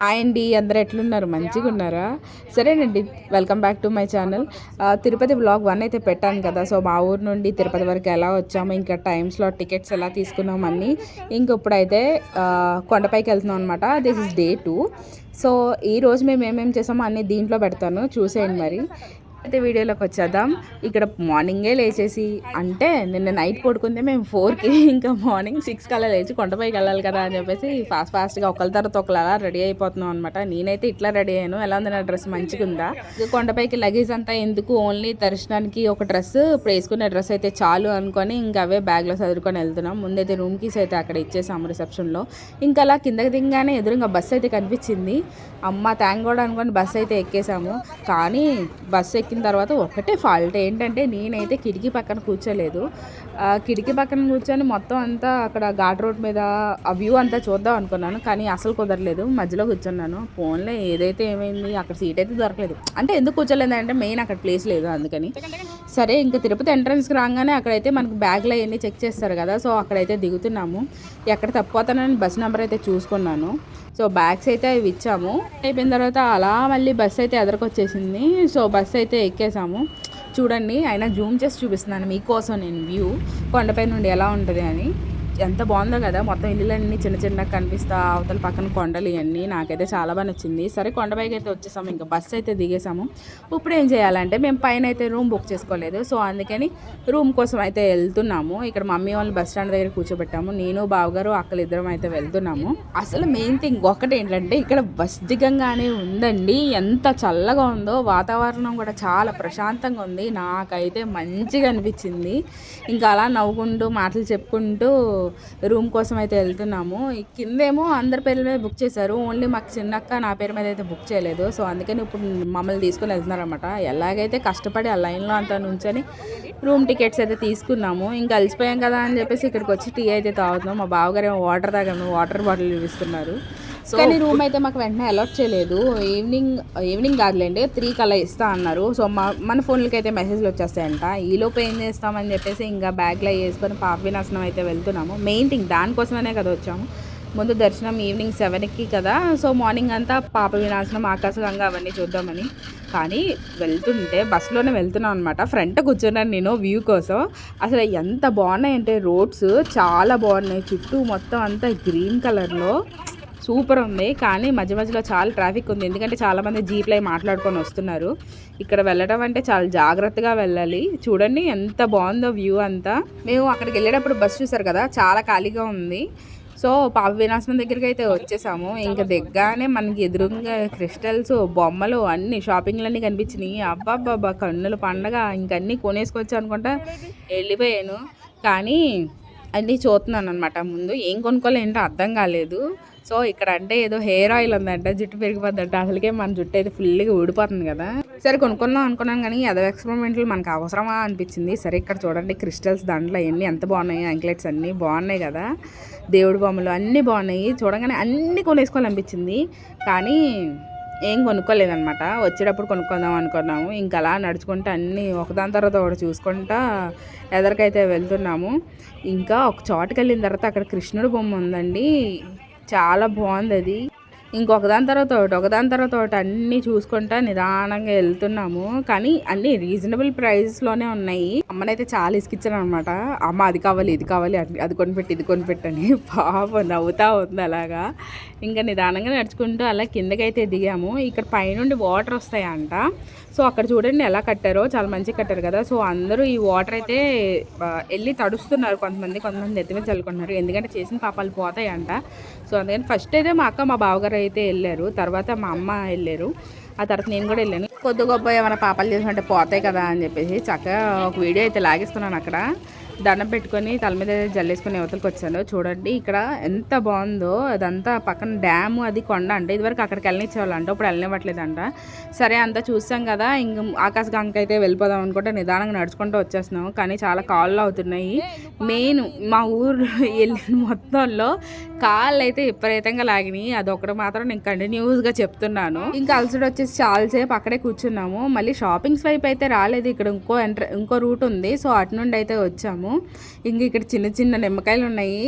Hi అండి, అందరు ఎట్లున్నారు? మంచిగా ఉన్నారా? సరేనండి, welcome back to my channel. Tirupati blog 1 అయితే పెట్టాను కదా. సో మా ఊరు నుండి తిరుపతి వరకు ఎలా వచ్చాము, ఇంకా టైమ్స్లో టికెట్స్ ఎలా తీసుకున్నాం అన్నీ. ఇప్పుడైతే కొండపైకి వెళ్తున్నాం అనమాట. This is day 2. సో ఈరోజు మేము ఏమేమి చేసామో అన్నీ దీంట్లో పెడతాను, చూసేయండి. మరి అయితే వీడియోలోకి వచ్చేద్దాం. ఇక్కడ మార్నింగే లేచేసి, అంటే నిన్న నైట్ పడుకుంటే మేము 4కి, ఇంకా మార్నింగ్ 6 కల్లా లేచి కొండపైకి వెళ్ళాలి కదా అని చెప్పేసి ఫాస్ట్గా ఒకళ్ళ తర్వాత ఒకళ్ళు అలా రెడీ అయిపోతున్నాం అనమాట. నేనైతే ఇట్లా రెడీ అయ్యాను. ఎలా ఉంది నా డ్రెస్? మంచిగా ఉందా? కొండపైకి లగేజ్ అంతా ఎందుకు, ఓన్లీ దర్శనానికి ఒక డ్రెస్, ఇప్పుడు వేసుకునే డ్రెస్ అయితే చాలు అనుకొని ఇంకా అవే బ్యాగ్లో చదువుకొని వెళ్తున్నాం. ముందైతే రూమ్ కీస్ అయితే అక్కడ ఇచ్చేసాము రిసెప్షన్లో. ఇంకా అలా కిందకి దిగానే ఎదురుగా బస్సు అయితే కనిపించింది. అమ్మ థ్యాంక్ కూడా అనుకోని బస్సు అయితే ఎక్కేసాము. కానీ బస్సు ఎక్కిన తర్వాత ఒకటే ఫాల్ట్ ఏంటంటే, నేనైతే కిటికీ పక్కన కూర్చోలేదు. కిటికీ పక్కన కూర్చొని మొత్తం అంతా అక్కడ ఘాట్ రోడ్ మీద ఆ వ్యూ అంతా చూద్దాం అనుకున్నాను, కానీ అసలు కుదరలేదు. మధ్యలో కూర్చున్నాను. ఫోన్లో ఏదైతే ఏమైంది, అక్కడ సీట్ అయితే దొరకలేదు. అంటే ఎందుకు కూర్చోలేదు అంటే మెయిన్ అక్కడ ప్లేస్ లేదు, అందుకని. సరే, ఇంకా తిరుపతి ఎంట్రన్స్కి రాగానే అక్కడైతే మనకు బ్యాగ్లో అవన్నీ చెక్ చేస్తారు కదా. సో అక్కడైతే దిగుతున్నాము. ఎక్కడ తప్పిపోతానని బస్ నెంబర్ అయితే చూసుకున్నాను. సో బ్యాగ్స్ అయితే అవి ఇచ్చాము. అయిపోయిన తర్వాత అలా మళ్ళీ బస్సు అయితే ఎదరికొచ్చేసింది. సో బస్సు అయితే ఎక్కేసాము. చూడండి, అయినా జూమ్ చేసి చూపిస్తున్నాను మీకోసం నేను వ్యూ కొండపై నుండి ఎలా ఉంటుంది అని. ఎంత బాగుందో కదా, మొత్తం ఇల్లులన్నీ చిన్న చిన్నగా కనిపిస్తా, అవతల పక్కన కొండలు ఇవన్నీ. నాకైతే చాలా బాగా నచ్చింది. సరే, కొండపైకి అయితే వచ్చేసాము. ఇంకా బస్సు అయితే దిగేసాము. ఇప్పుడు ఏం చేయాలంటే, మేము పైన అయితే రూమ్ బుక్ చేసుకోలేదు. సో అందుకని రూమ్ కోసం అయితే వెళ్తున్నాము. ఇక్కడ మమ్మీ వాళ్ళు బస్ స్టాండ్ దగ్గర కూర్చోబెట్టాము. నేను బావగారు అక్కలు ఇద్దరం అయితే వెళ్తున్నాము. అసలు మెయిన్ థింగ్ ఒకటి ఏంటంటే, ఇక్కడ బస్ దిగంగానే ఉందండి ఎంత చల్లగా ఉందో. వాతావరణం కూడా చాలా ప్రశాంతంగా ఉంది. నాకైతే మంచిగా అనిపించింది. ఇంకా అలా నవ్వుకుంటూ మాటలు చెప్పుకుంటూ రూమ్ కోసం అయితే వెళ్తున్నాము. కిందేమో అందరి పేర్ల మీద బుక్ చేశారు, ఓన్లీ మాకు చిన్నక్క నా పేరు మీద అయితే బుక్ చేయలేదు. సో అందుకని ఇప్పుడు మమ్మల్ని తీసుకొని వెళ్తున్నారనమాట. ఎలాగైతే కష్టపడి ఆ లైన్లో అంతా నుంచొని రూమ్ టికెట్స్ అయితే తీసుకున్నాము. ఇంకా అలసిపోయాం కదా అని చెప్పేసి ఇక్కడికి వచ్చి టీ అయితే తాగుతున్నాం. మా బావగారు ఏమో వాటర్ తాగాము, వాటర్ బాటిల్ ఇస్తున్నారు. సో కానీ రూమ్ అయితే మాకు వెంటనే అలాట్ చేయలేదు. ఈవినింగ్ కాదులేండి, 3 కల్లా ఇస్తా అన్నారు. సో మన ఫోన్లకి అయితే మెసేజ్లు వచ్చేస్తాయంట. ఈలోపు ఏం చేస్తామని చెప్పేసి ఇంకా బ్యాగ్లో వేసుకొని పాప వినాశనం అయితే వెళ్తున్నాము. మెయిన్ థింగ్ దానికోసమనే కదా వచ్చాము. ముందు దర్శనం ఈవినింగ్ 7కి కదా. సో మార్నింగ్ అంతా పాప వినాశనం, ఆకాశగంగా అవన్నీ చూద్దామని. కానీ వెళ్తుంటే బస్సులోనే వెళ్తున్నాం అనమాట. ఫ్రంట్ కూర్చున్నాను నేను వ్యూ కోసం. అసలు ఎంత బాగున్నాయంటే రోడ్స్ చాలా బాగున్నాయి. చుట్టూ మొత్తం అంతా గ్రీన్ కలర్లో సూపర్ ఉంది. కానీ మధ్య మధ్యలో చాలా ట్రాఫిక్ ఉంది, ఎందుకంటే చాలామంది జీప్లు అవి మాట్లాడుకొని వస్తున్నారు. ఇక్కడ వెళ్ళడం అంటే చాలా జాగ్రత్తగా వెళ్ళాలి. చూడండి ఎంత బాగుందో వ్యూ అంతా. మేము అక్కడికి వెళ్ళేటప్పుడు బస్సు చూసారు కదా, చాలా ఖాళీగా ఉంది. సో పాప వినాశనం దగ్గరికి అయితే వచ్చేసాము. ఇంకా దిగ్గానే మనకి ఎదురుగా క్రిస్టల్స్, బొమ్మలు, అన్ని షాపింగ్లన్నీ కనిపించినాయి. అబ్బాబ్బాబ్బా, కన్నుల పండగ. ఇంకన్నీ కొనేసుకోవచ్చు అనుకుంటా వెళ్ళిపోయాను. కానీ అన్నీ చూస్తున్నాను అనమాట. ముందు ఏం కొనుక్కోవాలి ఏంటో అర్థం కాలేదు. సో ఇక్కడ అంటే ఏదో హెయిర్ ఆయిల్ ఉందంట, జుట్టు పెరిగిపోద్దంట. అసలుకే మన జుట్టు అయితే ఫుల్గా ఊడిపోతుంది కదా. సరే కొనుక్కుందాం అనుకున్నాను, కానీ అదో ఎక్స్పెరిమెంట్లు మనకు అవసరమా అనిపించింది. సరే ఇక్కడ చూడండి క్రిస్టల్స్, దాంట్లో అవన్నీ ఎంత బాగున్నాయి, యాంక్లెట్స్ అన్నీ బాగున్నాయి కదా, దేవుడి బొమ్మలు అన్నీ బాగున్నాయి. చూడగానే అన్నీ కొనేసుకోవాలనిపించింది, కానీ ఏం కొనుక్కోలేదనమాట. వచ్చేటప్పుడు కొనుక్కుందాం అనుకున్నాము. ఇంకా అలా నడుచుకుంటూ అన్నీ ఒకదాని తర్వాత ఒకటి చూసుకుంటా ఎదరికైతే వెళ్తున్నాము. ఇంకా ఒక చోటుకి వెళ్ళిన తర్వాత అక్కడ కృష్ణుడు బొమ్మ ఉందండి, చాలా బాగుంది అది. ఒకదాని తర్వాత ఒకటి అన్నీ చూసుకుంటా నిదానంగా వెళ్తున్నాము. కానీ అన్నీ రీజనబుల్ ప్రైస్లోనే ఉన్నాయి. అమ్మనైతే చాలా ఇసుకిచ్చాను అనమాట. అమ్మ అది కావాలి, ఇది కావాలి, అది కొనిపెట్టి, ఇది కొనిపెట్టని. పాపం నవ్వుతా ఉంది అలాగా. ఇంకా నిదానంగా నడుచుకుంటూ అలా కిందకైతే దిగాము. ఇక్కడ పైనుండి వాటర్ వస్తాయంట. సో అక్కడ చూడండి ఎలా కట్టారో, చాలా మంచిగా కట్టారు కదా. సో అందరూ ఈ వాటర్ అయితే వెళ్ళి తడుస్తున్నారు. కొంతమంది నెత్తి మీద చల్లుకుంటున్నారు, ఎందుకంటే చేసిన పాపాలు పోతాయంట. సో అందుకని ఫస్ట్ అయితే మా అక్క, మా బావగారు అయితే వెళ్ళారు, తర్వాత మా అమ్మ వెళ్ళారు, ఆ తర్వాత నేను కూడా వెళ్ళాను. కొద్ది గొప్ప ఏమైనా పాపాలు చేసినట్టే పోతాయి కదా అని చెప్పేసి చక్కగా ఒక వీడియో అయితే లాగేసుకున్నాను. అక్కడ దండం పెట్టుకొని తల మీద జల్లేసుకుని యువతలకు వచ్చాను. చూడండి ఇక్కడ ఎంత బాగుందో. అదంతా పక్కన డ్యాము, అది కొండ అంట. ఇదివరకు అక్కడికి వెళ్ళనిచ్చేవాళ్ళంట, ఇప్పుడు వెళ్ళనివ్వట్లేదంట. సరే అంతా చూసాం కదా, ఇంక ఆకాశగంగ అయితే వెళ్ళిపోదాం అనుకుంటే నిదానంగా నడుచుకుంటూ వచ్చేస్తున్నాం. కానీ చాలా కాళ్ళు అవుతున్నాయి. మెయిన్ మా ఊరు వెళ్ళిన మొత్తంలో కాళ్ళు అయితే విపరీతంగా లాగినాయి. అదొకటి మాత్రం నేను కంటిన్యూస్గా చెప్తున్నాను. ఇంకా అలసట వచ్చేసి చాలాసేపు అక్కడే కూర్చున్నాము. మళ్ళీ షాపింగ్స్ వైపు అయితే రాలేదు. ఇక్కడ ఇంకో రూట్ ఉంది. సో అటు నుండి అయితే వచ్చాము. వచ్చాము. ఇంక ఇక్కడ చిన్న చిన్న నిమ్మకాయలు ఉన్నాయి.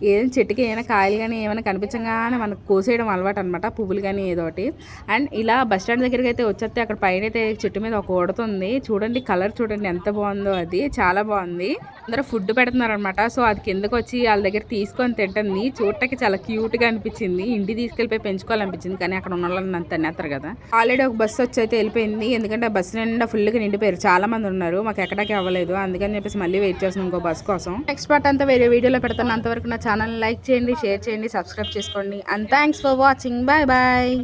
ఏదైనా చెట్టుకి ఏమైనా కాయలు కానీ ఏమైనా కనిపించగానే మనకు కోసేయడం అలవాటు అనమాట, పువ్వులు కానీ ఏదో ఒకటి. అండ్ ఇలా బస్ స్టాండ్ దగ్గరికి అయితే వచ్చేస్తే అక్కడ పైన అయితే చెట్టు మీద ఒక ఉడుతుంది చూడండి, కలర్ చూడండి ఎంత బాగుందో, అది చాలా బాగుంది. అందరూ ఫుడ్ పెడుతున్నారు అనమాట. సో అది కిందకు వచ్చి వాళ్ళ దగ్గర తీసుకొని తింటుంది. చూడటానికి చాలా క్యూట్గా అనిపించింది. ఇంటికి తీసుకెళ్ళిపోయి పెంచుకోవాలనిపించింది, కానీ అక్కడ ఉన్న వాళ్ళని అంత తినేస్తారు కదా. ఆల్రెడీ ఒక బస్సు వచ్చి అయితే వెళ్ళిపోయింది, ఎందుకంటే బస్సు నిండా ఫుల్గా నిండిపోయారు, చాలా మంది ఉన్నారు. మాకు ఎక్కడికి అవ్వలేదు, అందుకని చెప్పేసి మళ్ళీ వెయిట్ చేస్తున్నాం ఇంకో బస్ కోసం. నెక్స్ట్ పార్ట్ అంతా వేరే వీడియోలో పెడతాను. అంతవరకు నా ఛానల్ లైక్ చేయండి, షేర్ చేయండి, సబ్స్క్రైబ్ చేసుకోండి. And thanks for watching. Bye bye.